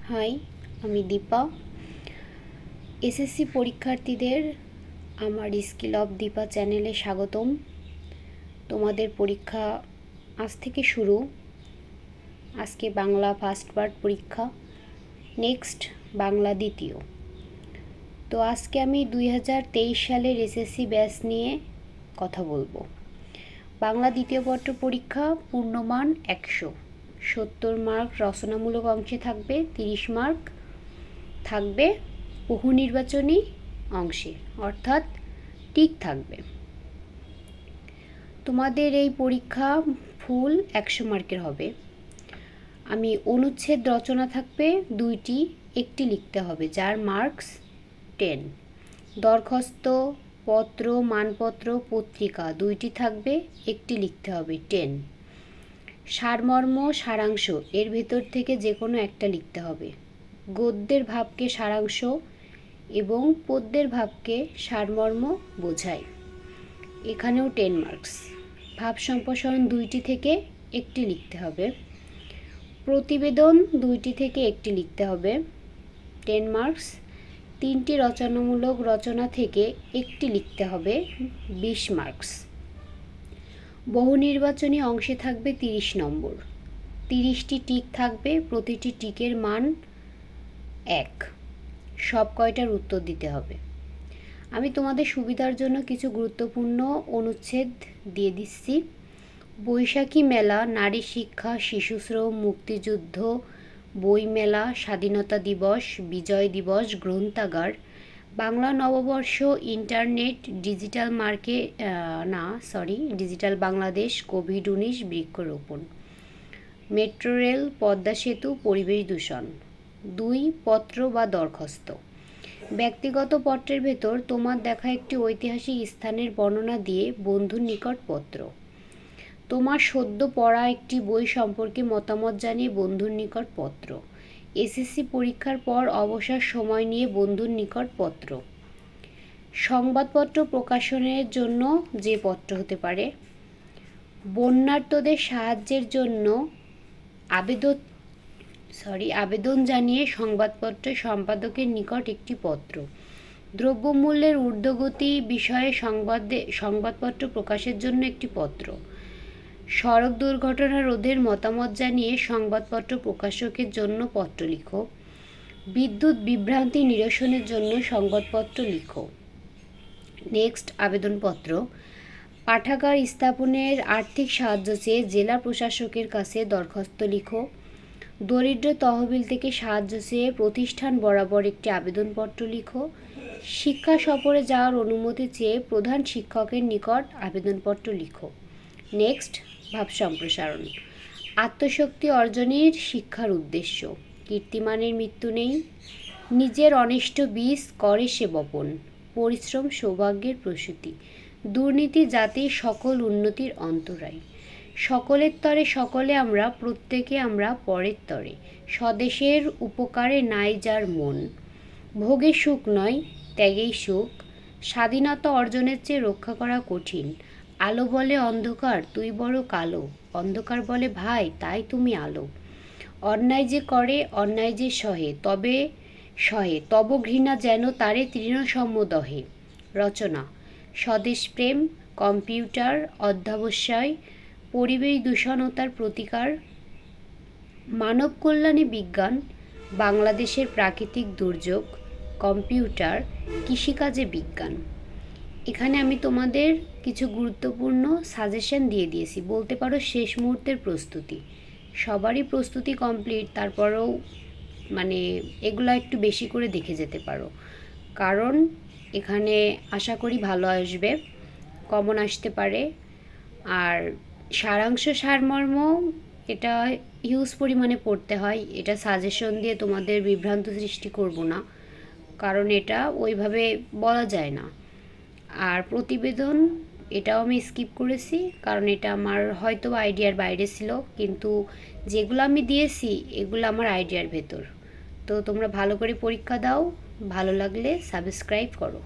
High, আমি Dipa. SSC পরীক্ষার্থীদের আমার স্কিল অফ দীপা চ্যানেলে স্বাগতম। তোমাদের পরীক্ষা আজ থেকে শুরু। আজকে বাংলা ফার্স্ট পার্ট পরীক্ষা, নেক্সট বাংলা দ্বিতীয়। তো আজকে আমি 2023 সালের এসএসসি ব্যাচ নিয়ে কথা বলবো। বাংলা দ্বিতীয় পত্র পরীক্ষা পূর্ণমান 100, 70 মার্ক রচনামূলক অংশে থাকবে, 30 মার্ক থাকবে বহু নির্বাচনী অংশে, অর্থাৎ টিক থাকবে। তোমাদের এই পরীক্ষা ফুল 100 মার্কের হবে। আমি অনুচ্ছেদ রচনা থাকবে 2টি, একটি লিখতে হবে, যার মার্কস 10। দরখাস্ত, পত্র, মানপত্র, পত্রিকা 2টি থাকবে, একটি লিখতে হবে, 10। সারমর্ম, সারাংশ এর ভেতর থেকে যে কোনো একটা লিখতে হবে। গদ্যের ভাবকে সারাংশ এবং পদ্যের ভাবকে সারমর্ম বোঝায়, এখানেও 10 মার্কস। ভাব সম্প্রসারণ 2টি থেকে একটি লিখতে হবে। প্রতিবেদন 2টি থেকে একটি লিখতে হবে, 10 মার্কস। 3টি রচনামূলক রচনা থেকে একটি লিখতে হবে, 20 মার্কস। বহু নির্বাচনী অংশে থাকবে 30 নম্বর। 30টি টিক থাকবে, প্রতিটি টিকের মান 1। সব কয়টার উত্তর দিতে হবে। আমি তোমাদের সুবিধার জন্য কিছু গুরুত্বপূর্ণ অনুচ্ছেদ দিয়ে দিচ্ছি। বৈশাখী মেলা, নারী শিক্ষা, শিশুশ্রম, মুক্তিযুদ্ধ, বইমেলা, স্বাধীনতা দিবস, বিজয় দিবস, গ্রন্থাগার, বাংলা নববর্ষ, ইন্টারনেট, ডিজিটাল বাংলাদেশ, কোভিড-19, বৃক্ষরোপণ, মেট্রো রেল, পদ্মা সেতু, পরিবেশ দূষণ। 2 পত্র বা দরখাস্ত। ব্যক্তিগত পত্রের ভেতর তোমার দেখা একটি ঐতিহাসিক স্থানের বর্ণনা দিয়ে বন্ধুর নিকট পত্র। তোমার সদ্য পড়া একটি বই সম্পর্কে মতামত জানিয়ে বন্ধুর নিকট পত্র। এসএসসি পরীক্ষার পর অবসর সময় নিয়ে বন্ধুর নিকট পত্র। সংবাদপত্র প্রকাশনের জন্য যে পত্র হতে পারে। বন্যার্তদের সাহায্যের জন্য আবেদন জানিয়ে সংবাদপত্র সম্পাদকের নিকট একটি পত্র। দ্রব্যমূল্যের ঊর্ধ্বগতি বিষয়ে সংবাদপত্র প্রকাশের জন্য একটি পত্র। সড়ক দুর্ঘটনা রোধের মতামত জানিয়ে সংবাদপত্র প্রকাশকের জন্য পত্র লিখো। বিদ্যুৎ বিভ্রান্তি নিরসনের জন্য সংবাদপত্র লিখো। নেক্সট, আবেদনপত্র। পাঠাগার স্থাপনের আর্থিক সাহায্য চেয়ে জেলা প্রশাসকের কাছে দরখাস্ত লিখো। দরিদ্র তহবিল থেকে সাহায্য চেয়ে প্রতিষ্ঠান বরাবর একটি আবেদনপত্র লিখো। শিক্ষা সফরে যাওয়ার অনুমতি চেয়ে প্রধান শিক্ষকের নিকট আবেদনপত্র লিখো। নেক্সট, ভাব সম্প্রসারণ। আত্মশক্তি অর্জনের শিক্ষার উদ্দেশ্য। কীর্তিমানের মৃত্যু নেই, নিজের অনিষ্ট বীজ করে সে বপন, পরিশ্রম সৌভাগ্যের প্রসূতি, দুর্নীতি জাতির সকল উন্নতির অন্তরায়, সকলের তরে সকলে আমরা, প্রত্যেকে আমরা পরের তরে, স্বদেশের উপকারে নাই যার মন, ভোগে সুখ নয় ত্যাগেই সুখ, স্বাধীনতা অর্জনের চেয়ে রক্ষা করা কঠিন, আলো বলে অন্ধকার তুই বড় কালো, অন্ধকার বলে ভাই তাই তুমি আলো, অন্যায় যে করে অন্যায় যে সহে তব ঘৃণা যেন তারে তৃণসম দহে। রচনা। স্বদেশপ্রেম, কম্পিউটার, অধ্যাবসায়, পরিবেশ দূষণ ও তার প্রতিকার, মানব কল্যাণে বিজ্ঞান, বাংলাদেশের প্রাকৃতিক দুর্যোগ, কম্পিউটার, কৃষিকাজে বিজ্ঞান। এখানে আমি তোমাদের কিছু গুরুত্বপূর্ণ সাজেশন দিয়ে দিয়েছি, বলতে পারো শেষ মুহূর্তের প্রস্তুতি। সবারই প্রস্তুতি কমপ্লিট, তারপরেও এগুলো একটু বেশি করে দেখে যেতে পারো, কারণ এখানে আশা করি ভালো আসবে, কমন আসতে পারে। আর সারাংশ সারমর্ম এটা হিউজ পরিমাণে পড়তে হয়, এটা সাজেশন দিয়ে তোমাদের বিভ্রান্ত সৃষ্টি করব না, কারণ এটা ওইভাবে বলা যায় না। আর প্রতিবেদন, এটাও আমি স্কিপ করেছি, কারণ এটা আমার হয়তো আইডিয়ার বাইরে ছিল, কিন্তু যেগুলো আমি দিয়েছি এগুলো আমার আইডিয়ার ভেতর। তো তোমরা ভালো করে পরীক্ষা দাও, ভালো লাগলে সাবস্ক্রাইব করো।